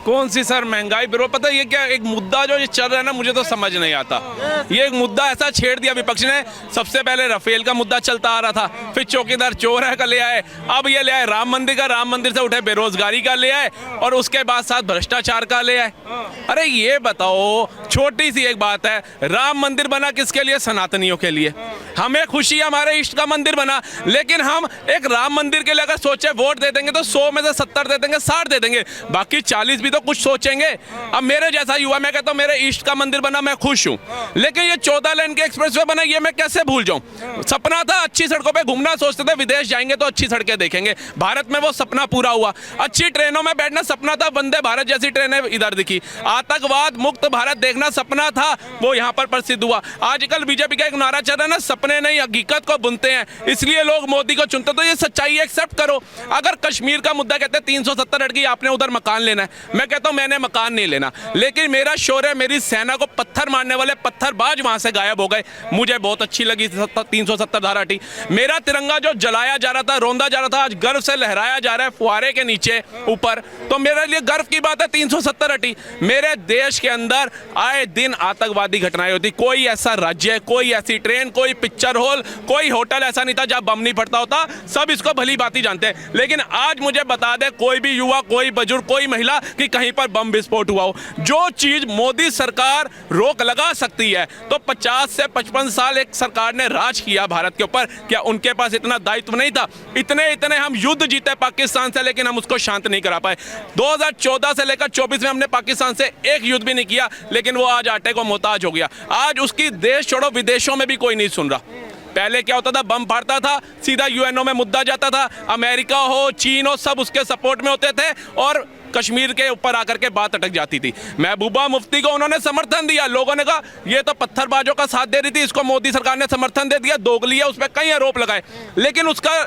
कौन सी सर महंगाई विरोध? पता है ये क्या एक मुद्दा जो ये चल रहा है ना, मुझे तो समझ नहीं आता। ये एक मुद्दा ऐसा छेड़ दिया विपक्ष ने। सबसे पहले राफेल का मुद्दा चलता आ रहा था, फिर चौकीदार चोर है का ले आए, अब ये ले आए राम मंदिर का, राम मंदिर से उठे बेरोजगारी का ले आए, और उसके बाद साथ भ्रष्टाचार का ले आए। अरे ये बताओ, छोटी सी एक बात है, राम मंदिर बना किसके लिए? सनातनियों के लिए। हमें खुशी है हमारे इष्ट का मंदिर बना, लेकिन हम एक राम मंदिर के लिए अगर सोचे वोट दे देंगे तो 100 में से 70 दे देंगे, 60 दे देंगे, बाकी 40 भी तो कुछ सोचेंगे। अब मेरे जैसा युवा, मैं कहता हूं मेरे इष्ट का मंदिर बना, मैं खुश हूं, लेकिन ये 14 लेन के एक्सप्रेसवे बना, ये मैं कैसे भूल जाऊं? सपना था अच्छी सड़कों पे घूमना, सोचते थे विदेश जाएंगे तो अच्छी सड़कें देखेंगे, भारत में वो सपना पूरा हुआ। अच्छी ट्रेनों में बैठना सपना था, वंदे भारत जैसी ट्रेनें इधर दिखी। आतंकवाद मुक्त भारत देखना सपना था, वो यहाँ पर प्रसिद्ध हुआ। आजकल बीजेपी का एक नारा चल रहा है ना, सपने नहीं हकीकत को बुनते हैं, इसलिए लोग मोदी को चुनते। तो ये सच्चाई एक्सेप्ट करो। अगर कश्मीर का मुद्दा कहते हैं 370 लड़की आपने उधर मकान लेना है, मैं कहता हूं मैंने मकान नहीं लेना, लेकिन मेरा शौर्य, मेरी सेना को पत्थर मारने वाले पत्थरबाज वहां से गायब हो गए। मुझे बहुत अच्छी लगी 370 धारा हटी। मेरा तिरंगा जो जलाया जा रहा था, रौंदा जा रहा था, आज गर्व से लहराया जा रहा है फुहारे के नीचे ऊपर, तो मेरे लिए गर्व की बात है 370 हटी। मेरे देश के अंदर आए दिन आतंकवादी घटनाएं होती, कोई ऐसा राज्य, कोई ऐसी ट्रेन, कोई पिक्चर हॉल, कोई होटल ऐसा नहीं था जहां बम नहीं फटता होता। सब इसको भली बाती जानते हैं, लेकिन आज मुझे बता दे कोई भी युवा, कोई बुजुर्ग, कोई महिला कि कहीं पर बम विस्फोट हुआ हो। जो चीज मोदी सरकार रोक लगा सकती है, तो 50 से 55 साल एक सरकार ने राज किया भारत के ऊपर, क्या उनके पास इतना दायित्व नहीं था? इतने हम युद्ध जीते पाकिस्तान से, लेकिन हम उसको शांत नहीं करा पाए। 2014 से लेकर 24 में हमने पाकिस्तान से एक युद्ध भी नहीं किया, लेकिन वो आज आटे को मोहताज हो गया। आज उसकी देश छोड़ो विदेशों में भी कोई नहीं सुन रहा। पहले क्या होता था, बम फाड़ता था, सीधा यूएनओ में मुद्दा जाता था, अमेरिका हो, चीन हो, सब उसके सपोर्ट में होते थे, और कश्मीर के ऊपर आकर के बात अटक जाती थी। महबूबा मुफ्ती को उन्होंने समर्थन दिया, लोगों ने कहा ये तो पत्थरबाजों का साथ दे रही थी, इसको मोदी सरकार ने समर्थन दे दिया, दोगली है, उस पर कई आरोप लगाए, लेकिन उसका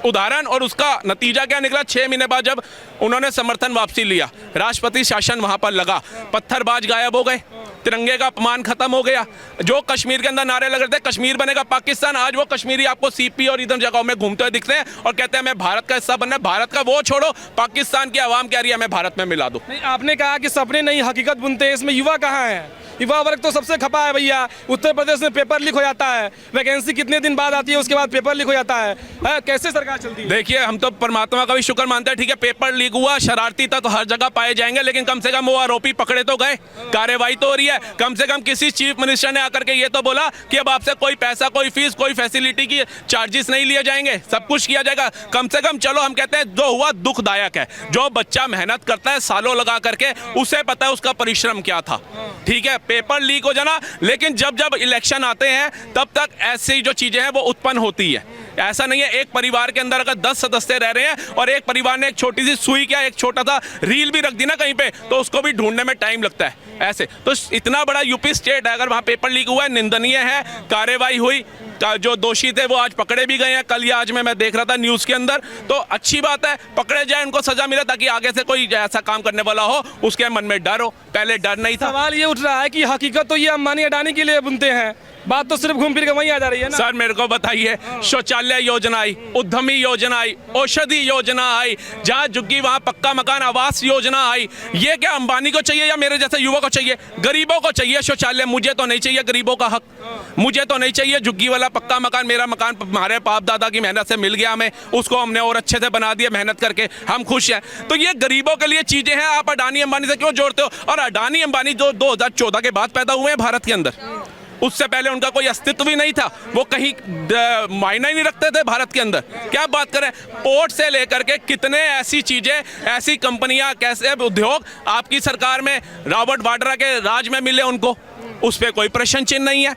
उदाहरण और उसका नतीजा क्या निकला? 6 महीने बाद जब उन्होंने समर्थन वापसी लिया, राष्ट्रपति शासन वहां पर लगा, पत्थरबाज गायब हो गए, तिरंगे का अपमान खत्म हो गया। जो कश्मीर के अंदर नारे लग रहे थे कश्मीर बनेगा पाकिस्तान, आज वो कश्मीरी आपको सीपी और इधर जगहों में घूमते हुए दिखते हैं और कहते हैं मैं भारत का हिस्सा बनना है। भारत का वो छोड़ो, पाकिस्तान की आवाम कह रही है मैं भारत में मिला दूं। नहीं, आपने कहा कि सपने नहीं हकीकत बुनते हैं, इसमें युवा कहाँ है? युवा वर्ग तो सबसे खपा है भैया। उत्तर प्रदेश में पेपर लीक हो जाता है, वैकेंसी कितने दिन बाद आती है, उसके बाद पेपर लीक हो जाता है। कैसे सरकार चलती है? देखिए, हम तो परमात्मा का भी शुक्र मानते हैं, ठीक है पेपर लीक हुआ, शरारती था तो हर जगह पाए जाएंगे, लेकिन कम से कम वो आरोपी पकड़े तो गए, कार्रवाई तो हो रही है। कम से कम किसी चीफ मिनिस्टर ने आकर के ये तो बोला कि अब आपसे कोई पैसा, कोई फीस, कोई फैसिलिटी की चार्जेस नहीं लिए जाएंगे, सब कुछ किया जाएगा। कम से कम चलो, हम कहते हैं जो हुआ दुखदायक है। जो बच्चा मेहनत करता है सालों लगा करके, उसे पता है उसका परिश्रम क्या था। ठीक है, पेपर लीक हो जाना, लेकिन जब जब इलेक्शन आते हैं तब तक ऐसी जो चीजें हैं वो उत्पन्न होती है। ऐसा नहीं है एक परिवार के अंदर अगर 10 सदस्य रह रहे हैं और एक परिवार ने एक छोटी सी सुई, क्या एक छोटा सा रील भी रख दी ना कहीं पे, तो उसको भी ढूंढने में टाइम लगता है। ऐसे तो इतना बड़ा यूपी स्टेट है, अगर वहां पेपर लीक हुआ है, निंदनीय है। कार्रवाई हुई, जो दोषी थे वो आज पकड़े भी गए हैं, कल या आज में मैं देख रहा था न्यूज के अंदर, तो अच्छी बात है, पकड़े जाए, उनको सजा मिले, ताकि आगे से कोई ऐसा काम करने वाला हो उसके मन में डर हो। पहले डर नहीं था। सवाल ये उठ रहा है कि हकीकत तो ये अंबानी अडानी के लिए बुनते हैं, बात तो सिर्फ घूम फिर के वहीं आ जा रही है ना। सर मेरे को बताइए, शौचालय योजना आई, उद्यमी योजना आई, औषधि योजना आई, जहाँ झुग्गी वहाँ पक्का मकान, आवास योजना आई। ये क्या अंबानी को चाहिए या मेरे जैसे युवा को चाहिए? गरीबों को चाहिए शौचालय, मुझे तो नहीं चाहिए गरीबों का हक, मुझे तो नहीं चाहिए झुग्गी वाला पक्का मकान। मेरा मकान हमारे बाप दादा की मेहनत से मिल गया हमें, उसको हमने और अच्छे से बना दिया मेहनत करके, हम खुश हैं। तो ये गरीबों के लिए चीजें हैं, आप अडानी अंबानी से क्यों जोड़ते हो? और अडानी अंबानी जो 2014 के बाद पैदा हुए हैं भारत के अंदर, उससे पहले उनका कोई अस्तित्व भी नहीं था, वो कहीं मायना ही नहीं रखते थे भारत के अंदर। क्या बात करें, पोर्ट से लेकर के कितने ऐसी चीजें, ऐसी कंपनियां, कैसे उद्योग आपकी सरकार में, रॉबर्ट वाड्रा के राज में मिले उनको, उस पर कोई प्रश्न चिन्ह नहीं है,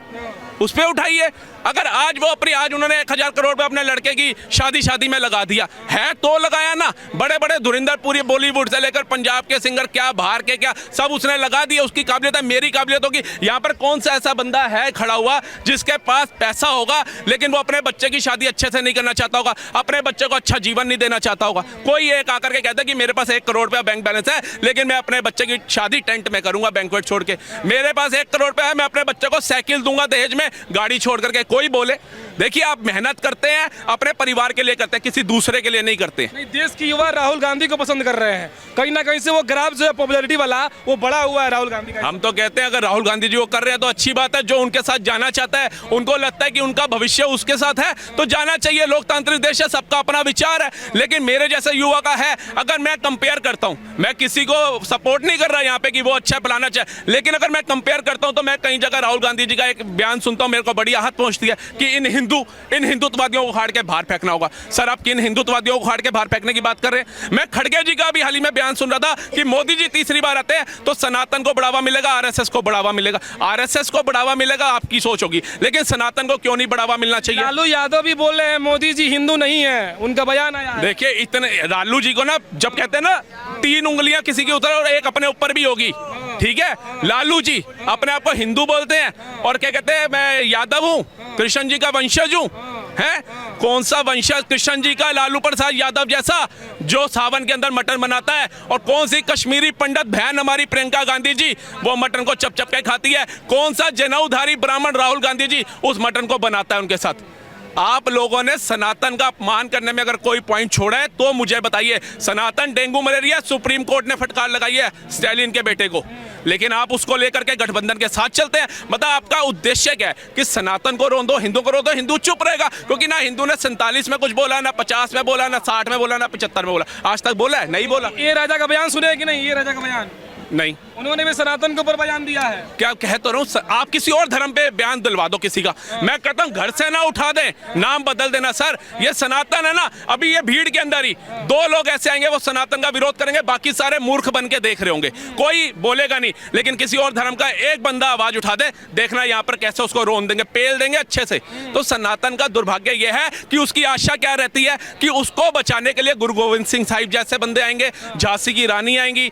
उस पर उठाइए। अगर आज वो अपनी, आज उन्होंने 1000 करोड़ रुपए अपने लड़के की शादी में लगा दिया है, तो लगाया ना। बड़े बड़े धुरिंदर, पूरी बॉलीवुड से लेकर पंजाब के सिंगर, क्या बाहर के, क्या सब उसने लगा दिया। उसकी काबिलियत है, मेरी काबिलियत होगी। यहाँ पर कौन सा ऐसा बंदा है खड़ा हुआ जिसके पास पैसा होगा लेकिन वो अपने बच्चे की शादी अच्छे से नहीं करना चाहता होगा, अपने बच्चे को अच्छा जीवन नहीं देना चाहता होगा? कोई एक आकर के कहता है कि मेरे पास 1 करोड़ रुपया बैंक बैलेंस है, लेकिन मैं अपने बच्चे की शादी टेंट में करूंगा, बैंक्वेट छोड़ के। मेरे पास 1 करोड़ रुपया है, मैं अपने बच्चे को साइकिल दूंगा दहेज में, गाड़ी छोड़ करके। कोई बोले? देखिए आप मेहनत करते हैं अपने परिवार के लिए करते हैं, किसी दूसरे के लिए नहीं करते। नहीं, देश की युवा राहुल गांधी को पसंद कर रहे हैं, कहीं ना कहीं से वो ग्राफ जो है पॉपुलैरिटी वाला वो बड़ा हुआ है राहुल गांधी का। हम तो कहते हैं अगर राहुल गांधी जी वो कर रहे हैं तो अच्छी बात है, जो उनके साथ जाना चाहता है, उनको लगता है कि उनका भविष्य उसके साथ है तो जाना चाहिए। लोकतांत्रिक देश है, सबका अपना विचार है। लेकिन मेरे जैसे युवा का है, अगर मैं कंपेयर करता हूं, मैं किसी को सपोर्ट नहीं कर रहा यहाँ पे कि वो अच्छा फलाना चाहिए, लेकिन अगर मैं कंपेयर करता हूं तो मैं कई जगह राहुल गांधी जी का एक बयान सुनता हूं, मेरे को बड़ी आहत पहुंचती है कि इन हिंदुत्ववादियों को उखाड़ के बाहर फेंकना होगा। सर आप किन हिंदुत्ववादियों को उखाड़ के बाहर फेंकने की बात कर रहे हैं? मैं खड़गे जी का भी हाल ही में बयान सुन रहा था कि मोदी जी तीसरी बार आते हैं तो सनातन को बढ़ावा मिलेगा, आरएसएस को बढ़ावा मिलेगा। आरएसएस को बढ़ावा मिलेगा आपकी सोच होगी, लेकिन सनातन को क्यों नहीं बढ़ावा मिलना चाहिए? लालू यादव भी बोल रहे हैं मोदी जी हिंदू नहीं है, उनका बयान आया है। देखिए इतने लालू जी को ना, जब कहते हैं ना 3 उंगलियां किसी के ऊपर और एक अपने ऊपर भी होगी, ठीक है? लालू जी अपने आप को हिंदू बोलते हैं और क्या कहते हैं, मैं यादव हूं, कृष्ण जी का वंशज हूं। है कौन सा वंशज कृष्ण जी का? लालू प्रसाद यादव जैसा जो सावन के अंदर मटन बनाता है। और कौन सी कश्मीरी पंडित बहन हमारी प्रियंका गांधी जी वो मटन को चप चप के खाती है। कौन सा जनेऊधारी ब्राह्मण राहुल गांधी जी उस मटन को बनाता है उनके साथ। आप लोगों ने सनातन का अपमान करने में अगर कोई पॉइंट छोड़ा है तो मुझे बताइए। सनातन डेंगू मलेरिया सुप्रीम कोर्ट ने फटकार लगाई है स्टैलिन के बेटे को, लेकिन आप उसको लेकर के गठबंधन के साथ चलते हैं। मतलब आपका उद्देश्य क्या है कि सनातन को रोन दो, हिंदू को रोन दो, हिंदू चुप रहेगा। क्योंकि ना हिंदू ने 47 में कुछ बोला, ना 50 में बोला, ना 60 में बोला, ना 75 में बोला। आज तक बोला है? नहीं बोला। ये राजा का बयान सुने कि नहीं? ये राजा का बयान नहीं, उन्होंने भी सनातन के ऊपर बयान दिया है। क्या कह तो रहा हूं, आप किसी और धर्म पे बयान दिलवा दो किसी का। मैं कहता हूं घर से ना उठा दें, नाम बदल देना। सर ये सनातन है ना, अभी ये भीड़ के अंदर ही 2 लोग ऐसे आएंगे वो सनातन का विरोध करेंगे, बाकी सारे मूर्ख बन के देख रहे होंगे, कोई बोलेगा नहीं। लेकिन किसी और धर्म का एक बंदा आवाज उठा दे, देखना यहाँ पर कैसे उसको रोन देंगे, पेल देंगे अच्छे से। तो सनातन का दुर्भाग्य यह है कि उसकी आशा क्या रहती है कि उसको बचाने के लिए गुरु गोविंद सिंह साहिब जैसे बंदे आएंगे, झांसी की रानी आएंगी,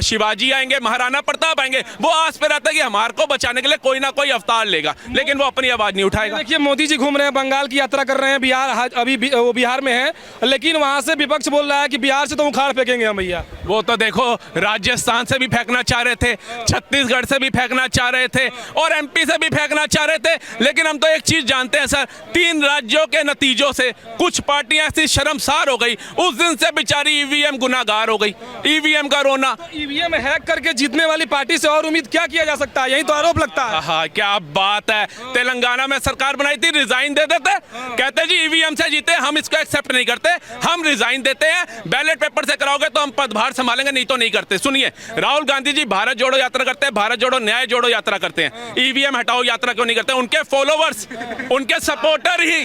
शिवाजी आएंगे, महाराणा प्रताप आएंगे। वो आस पे रहता है कि हमारे को बचाने के लिए कोई ना कोई अवतार लेगा, लेकिन वो अपनी आवाज नहीं उठाएगा। देखिए मोदी जी घूम रहे हैं, बंगाल की यात्रा कर रहे हैं, बिहार अभी वो बिहार में है, लेकिन वहां से विपक्ष बोल रहा है कि बिहार से तो उखाड़ फेंकेंगे हम भैया। वो तो देखो राजस्थान से भी फेंकना चाह रहे थे, छत्तीसगढ़ से भी फेंकना चाह रहे थे और एमपी से भी फेंकना चाह रहे थे। लेकिन हम तो एक चीज जानते हैं सर, 3 राज्यों के नतीजों से कुछ पार्टियां ऐसी शर्मसार हो गई, उस दिन से बेचारी ईवीएम गुनाहगार हो गई। ईवीएम का रोना, ईवीएम हैक करके जीतने वाली पार्टी से और उम्मीद क्या किया जा सकता है? यही तो आरोप लगता है। हाँ क्या बात है। तेलंगाना में सरकार बनाई थी, रिजाइन दे देते, कहते जी ईवीएम से जीते, हम इसको एक्सेप्ट नहीं करते, हम रिजाइन देते हैं, बैलेट पेपर से कराओगे तो हम पदभार संभालेंगे, नहीं तो नहीं करते। सुनिए राहुल गांधी जी भारत जोड़ो यात्रा करते हैं, भारत जोड़ो न्याय जोड़ो यात्रा करते हैं, ईवीएम हटाओ यात्रा क्यों नहीं करते? उनके फॉलोवर्स, उनके सपोर्टर ही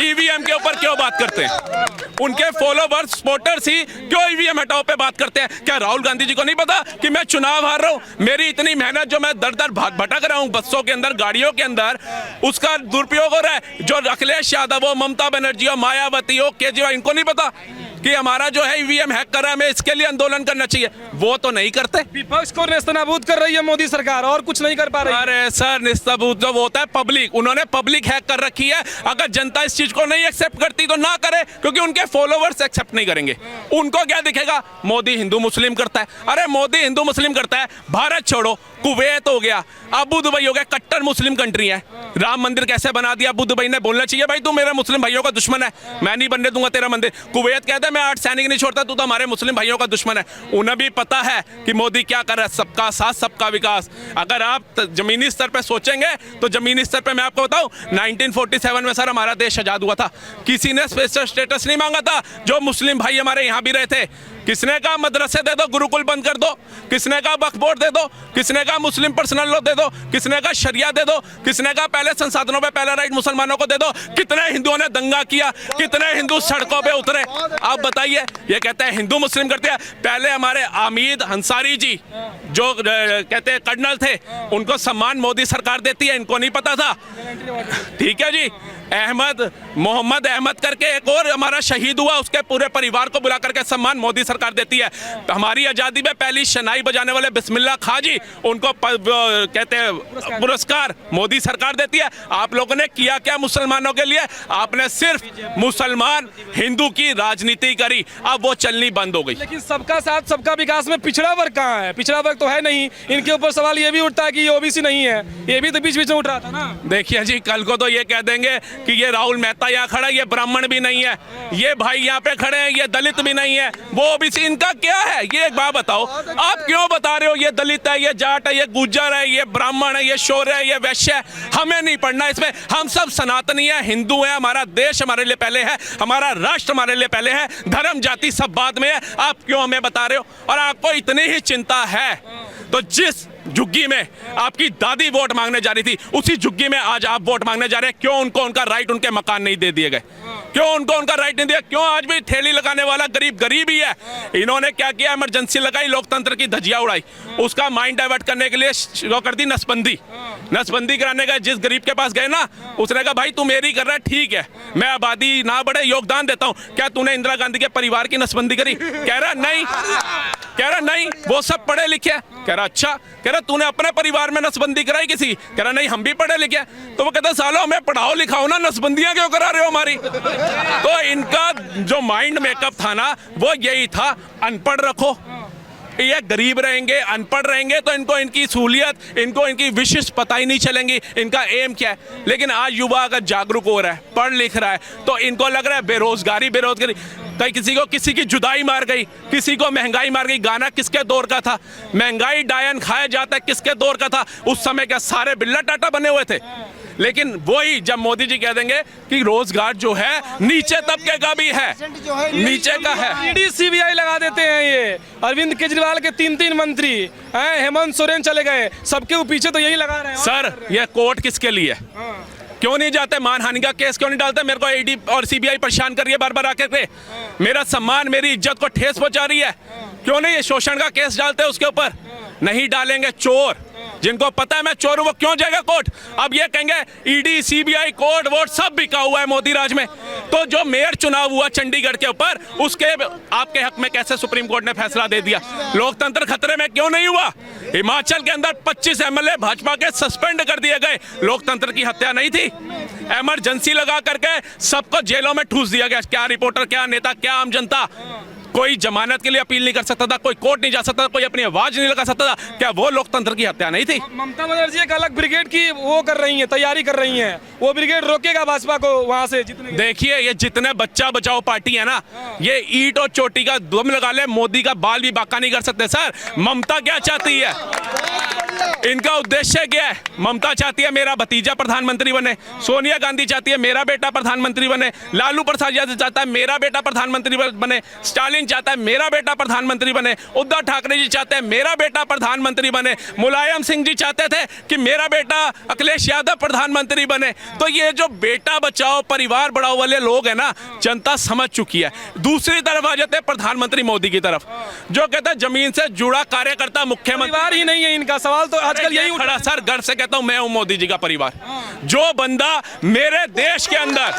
ईवीएम के ऊपर क्यों बात करते हैं? उनके फॉलोवर्स सपोर्टर्स ही क्यों ईवीएम हटाओ पे बात करते हैं? क्या राहुल गांधी जी को नहीं पता कि मैं चुनाव हार रहा हूं? मेरी इतनी मेहनत जो मैं दर दर भटक रहा हूं बसों के अंदर, गाड़ियों के अंदर, उसका दुरुपयोग हो रहा है। जो अखिलेश यादव हो, ममता बनर्जी हो, मायावती हो, केजरीवाल, इनको नहीं पता कि हमारा जो है ईवीएम हैक कर रहा है, हमें इसके लिए आंदोलन करना चाहिए? वो तो नहीं करते। विपक्ष को नेस्तनाबूद कर रही है मोदी सरकार और कुछ नहीं कर पा रही। अरे सर नेस्तनाबूद जो होता है पब्लिक, उन्होंने पब्लिक हैक कर रखी है। अगर जनता इस चीज को नहीं एक्सेप्ट करती तो ना करे, क्योंकि उनके फॉलोवर्स एक्सेप्ट नहीं करेंगे। उनको क्या दिखेगा? मोदी हिंदू मुस्लिम करता है। अरे मोदी हिंदू मुस्लिम करता है, भारत छोड़ो, कुवैत हो गया, अबू दुबई हो गया, कट्टर मुस्लिम कंट्री है। राम मंदिर कैसे बना दिया अबू दुबई ने? बोलना चाहिए भाई तू मेरे मुस्लिम भाइयों का दुश्मन है, मैं नहीं बनने दूंगा तेरा मंदिर। कुवैत कहता है मैं 8 सैनिक नहीं छोड़ता, तू तो हमारे मुस्लिम भाइयों का दुश्मन है। उन्हें भी पता है कि मोदी क्या कर रहा है, सबका साथ सबका विकास। अगर आप जमीनी स्तर पर सोचेंगे तो जमीनी स्तर पर मैं आपको बताऊं, 1947 में सर हमारा देश आजाद हुआ था, किसी ने स्पेशल स्टेटस नहीं मांगा था। जो मुस्लिम भाई हमारे यहाँ भी रहे थे, किसने कहा मदरसे दे दो, गुरुकुल बंद कर दो, किसने कहा वक्फ बोर्ड दे दो, किसने कहा मुस्लिम पर्सनल लॉ दे दो, किसने कहा शरिया दे दो, किसने कहा पहले संसाधनों पे पहला राइट मुसलमानों को दे दो। कितने हिंदुओं ने दंगा किया, कितने हिंदू सड़कों पे उतरे? आप बताइए। ये कहते हैं हिंदू मुस्लिम करते हैं। पहले हमारे आमिद अंसारी जी जो कहते हैं कर्नल थे, उनको सम्मान मोदी सरकार देती है, इनको नहीं पता था। ठीक है जी। मोहम्मद अहमद करके एक और हमारा शहीद हुआ, उसके पूरे परिवार को बुला करके सम्मान मोदी सरकार देती है। हमारी आजादी में पहली शनाई बजाने वाले बिस्मिल्लाह खां जी, उनको कहते हैं पुरस्कार मोदी सरकार देती है। आप लोगों ने किया क्या मुसलमानों के लिए? आपने सिर्फ मुसलमान हिंदू की राजनीति करी, अब वो चलनी बंद हो गई। लेकिन सबका साथ सबका विकास में पिछड़ा वर्ग कहाँ है? पिछड़ा वर्ग तो है नहीं। इनके ऊपर सवाल ये भी उठता है कि ये ओबीसी नहीं है, ये भी तो बीच बीच में उठ रहा था ना। देखिए जी, कल को तो ये कह देंगे कि ये राहुल मेहता यहाँ खड़ा है, ये ब्राह्मण भी नहीं है, ये भाई यहाँ पे खड़े हैं, ये दलित भी नहीं है, वो ओबीसी, इनका क्या है? ये एक बात बताओ, आप क्यों बता रहे हो ये दलित है, ये जाट है, ये गुज्जर है, ये ब्राह्मण है, ये शौर्य है, ये वैश्य है? हमें नहीं पढ़ना इसमें, हम सब सनातनी है, हिंदू है, हमारा देश हमारे लिए पहले है, हमारा राष्ट्र हमारे लिए पहले है, धर्म जाति सब बाद में है। आप क्यों हमें बता रहे हो? और आपको इतनी ही चिंता है तो जिस झुग्गी में आपकी दादी वोट मांगने जा रही थी, उसी झुग्गी में आज आप वोट मांगने जा रहे हैं। क्यों उनको उनका राइट, उनके मकान नहीं दे दिए गए? क्यों उनको उनका राइट नहीं दिया? क्यों आज भी ठेली लगाने वाला गरीब गरीब ही है? इन्होंने क्या किया? इमरजेंसी लगाई, लोकतंत्र की धज्जियां उड़ाई, उसका माइंड डाइवर्ट करने के लिए वो कर दी नसबंदी। नसबंदी कराने का जिस गरीब के पास गए ना, उसने कहा भाई तू मेरी कर रहा है, ठीक है, मैं आबादी ना बढ़े योगदान देता हूं। क्या तूने इंदिरा गांधी के परिवार की नसबंदी करी? कह रहा नहीं, कह रहा नहीं, वो सब पढ़े लिखे हैं। कह रहा अच्छा, कह रहा तूने अपने परिवार में नसबंदी कराई किसी? कह रहा नहीं, हम भी पढ़े लिखे। तो वो कहता सालो हमें पढ़ाओ लिखाओ ना, नसबंदियां क्यों करा रहे हो हमारी? तो इनका जो माइंड मेकअप था ना, वो यही था, अनपढ़ रखो, ये गरीब रहेंगे, अनपढ़ रहेंगे तो इनको इनकी सहूलियत, इनको इनकी विशेष पता ही नहीं चलेंगी, इनका एम क्या है। लेकिन आज युवा अगर जागरूक हो रहा है, पढ़ लिख रहा है, तो इनको लग रहा है बेरोजगारी बेरोजगारी, कहीं किसी को किसी की जुदाई मार गई, किसी को महंगाई मार गई। गाना किसके दौर का था? महंगाई डायन खाया जाता है, किसके दौर का था? उस समय क्या सारे बिल्ला टाटा बने हुए थे? लेकिन वही जब मोदी जी कह देंगे कि रोजगार जो है नीचे तबके का भी है, नीचे का है। ईडी सीबीआई लगा देते हैं ये। अरविंद केजरीवाल के 3 मंत्री हैं, हेमंत सोरेन चले गए, सबके पीछे तो यही लगा रहे हैं। सर ये कोर्ट किसके लिए? क्यों नहीं जाते? मानहानि का केस क्यों नहीं डालते? मेरे को ईडी और सीबीआई परेशान कर रही है बार बार आकर के, मेरा सम्मान मेरी इज्जत को ठेस पहुंचा रही है। क्यों नहीं ये शोषण का केस डालते उसके ऊपर? नहीं डालेंगे। चोर, जिनको पता है मैं चोर हूं, वो क्यों जाएगा कोर्ट? अब ये कहेंगे ईडी सीबीआई कोर्ट वोट सब बिका हुआ है मोदी राज में। तो जो मेयर चुनाव हुआ चंडीगढ़ के ऊपर, उसके आपके हक में कैसे सुप्रीम कोर्ट ने फैसला दे दिया? लोकतंत्र खतरे में क्यों नहीं हुआ? हिमाचल के अंदर 25 एमएलए भाजपा के सस्पेंड कर दिए गए। लोकतंत्र की हत्या नहीं थी? इमरजेंसी लगा करके सबको जेलों में ठूस दिया गया। क्या रिपोर्टर, क्या नेता, क्या आम जनता? कोई जमानत के लिए अपील नहीं कर सकता था, कोई कोर्ट नहीं जा सकता था, कोई अपनी आवाज नहीं लगा सकता था। क्या वो लोकतंत्र की हत्या नहीं थी? ममता बनर्जी एक अलग ब्रिगेड की वो कर रही हैं, तैयारी कर रही हैं। वो ब्रिगेड रोकेगा भाजपा को वहां से जितने। देखिए ये जितने बच्चा बचाओ पार्टी है ना, ये ईंट और चोटी का दम लगा ले, मोदी का बाल भी बाका नहीं कर सकते। सर ममता क्या चाहती है? इनका उद्देश्य क्या है? ममता चाहती है मेरा भतीजा प्रधानमंत्री बने, सोनिया गांधी चाहती है मेरा बेटा प्रधानमंत्री बने, लालू प्रसाद यादव चाहता है मेरा बेटा प्रधानमंत्री बने, स्टालिन चाहता है मेरा बेटा प्रधानमंत्री बने, उद्धव ठाकरे जी चाहते हैं मेरा बेटा प्रधानमंत्री बने, मुलायम सिंह जी चाहते थे कि मेरा बेटा अखिलेश यादव प्रधानमंत्री बने। तो ये जो बेटा बचाओ परिवार बढ़ाओ वाले लोग हैं ना, जनता समझ चुकी है। दूसरी तरफ आ जाते हैं प्रधानमंत्री मोदी की तरफ, जो कहता है जमीन से जुड़ा कार्यकर्ता मुख्यमंत्री। परिवार ही नहीं है इनका। सवाल तो आजकल यही खड़ा सर, गर्व से कहता हूं मैं हूं मोदी जी का परिवार। जो बंदा मेरे देश के अंदर,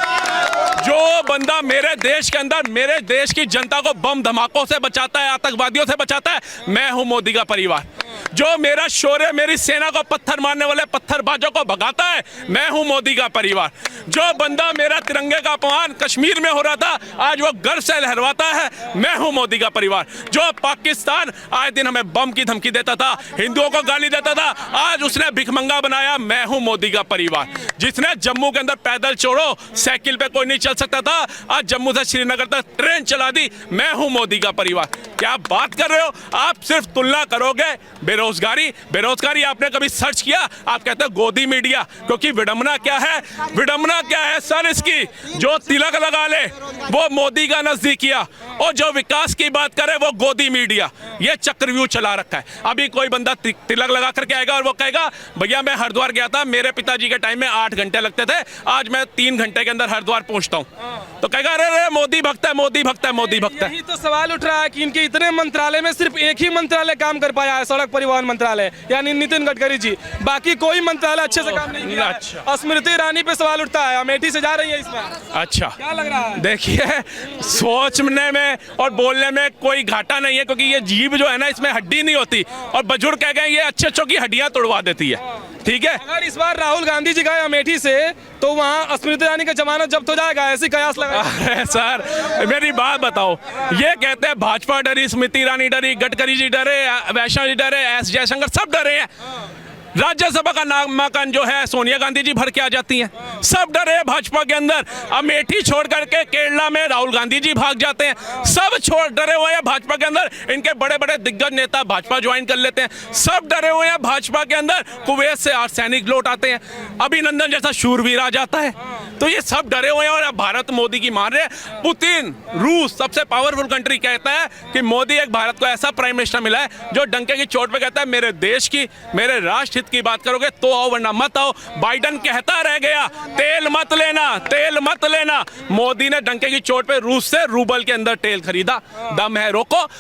जो बंदा मेरे देश के अंदर मेरे देश की जनता को बम धमाकों से बचाता है, आतंकवादियों से बचाता है, मैं हूं मोदी का परिवार। जो मेरा शौर्य, मेरी सेना को पत्थर मारने वाले पत्थरबाजों को भगाता है, मैं हूं मोदी का परिवार। जो बंदा मेरा तिरंगे का अपमान कश्मीर में हो रहा था, आज वो गर्व से लहरवाता है, मैं हूं मोदी का परिवार। जो पाकिस्तान आए दिन हमें बम की धमकी देता था, हिंदुओं को गाली देता था, आज उसने भिखमंगा बनाया, मैं हूं मोदी का परिवार। जिसने जम्मू के अंदर पैदल छोड़ो, साइकिल पे कोई नहीं चल सकता था, आज जम्मू से श्रीनगर तक ट्रेन चला दी, मैं हूं मोदी का परिवार। क्या बात कर रहे हो आप? सिर्फ तुलना करोगे बेरोजगारी। बेरोजगारी आपने कभी सर्च किया? आप कहते हैं गोदी मीडिया, क्योंकि विडंबना क्या है? विडंबना क्या है सर इसकी? जो तिलक लगा ले वो मोदी का नजदीकिया, और जो विकास की बात करे वो गोदी मीडिया। ये चक्रव्यूह चला रखा है। अभी कोई बंदा तिलक लगा करके आएगा और वो कहेगा भैया मैं हरिद्वार गया था, मेरे पिताजी के टाइम में 8 घंटे लगते थे, आज मैं 3 घंटे के अंदर हरिद्वार पहुंचता हूँ। तो कहेगा अरे मोदी भक्त है, मोदी भक्त है, मोदी भक्त है। यही तो सवाल उठ रहा है कि इनके इतने मंत्रालय में सिर्फ एक ही मंत्रालय काम कर पाया है, सड़क परिवहन मंत्रालय, यानी नितिन गडकरी जी। बाकी कोई मंत्रालय अच्छे से काम नहीं किया। अच्छा। स्मृति ईरानी पे सवाल उठता है, अमेठी से जा रही है इस बार। अच्छा, क्या लग रहा है? देखिए सोचने में और बोलने में कोई घाटा नहीं है, क्योंकि ये जीभ जो है ना इसमें हड्डी नहीं होती, और बुजुर्ग कह गए ये अच्छे अच्छों की हड्डियां तोड़वा देती है। ठीक है, अगर इस बार राहुल गांधी जी गए अमेठी से तो वहाँ स्मृति ईरानी का जमानत जब्त हो जाएगा, ऐसी कयास लगा। अरे सर मेरी बात बताओ, ये कहते हैं भाजपा डरी, स्मृति ईरानी डरी, गडकरी जी डरे, वैष्णव जी डरे, एस जयशंकर सब डरे हैं। राज्यसभा का नामांकन जो है सोनिया गांधी जी भर के आ जाती हैं। सब डरे हैं भाजपा के अंदर। अमेठी छोड़ करके केरला में राहुल गांधी जी भाग जाते हैं। सब छोड़ डरे हुए हैं भाजपा के अंदर। इनके बड़े बड़े दिग्गज नेता भाजपा ज्वाइन कर लेते हैं। सब डरे हुए हैं भाजपा के अंदर। कुवैत से सैनिक लौट आते हैं। अभिनंदन जैसा शूरवीर आ जाता है। तो ये सब डरे हुए हैं और अब भारत मोदी की मान रहे हैं। पुतिन रूस सबसे पावरफुल कंट्री कहता है कि मोदी एक भारत को ऐसा प्राइम मिनिस्टर मिला है जो डंके की चोट पे कहता है मेरे देश की, मेरे राष्ट्र हित की बात करोगे तो आओ वरना मत आओ। बाइडन कहता रह गया तेल मत लेना, तेल मत लेना। मोदी ने डंके की चोट पे रूस से रूबल के अंदर तेल खरीदा। दम है रोको।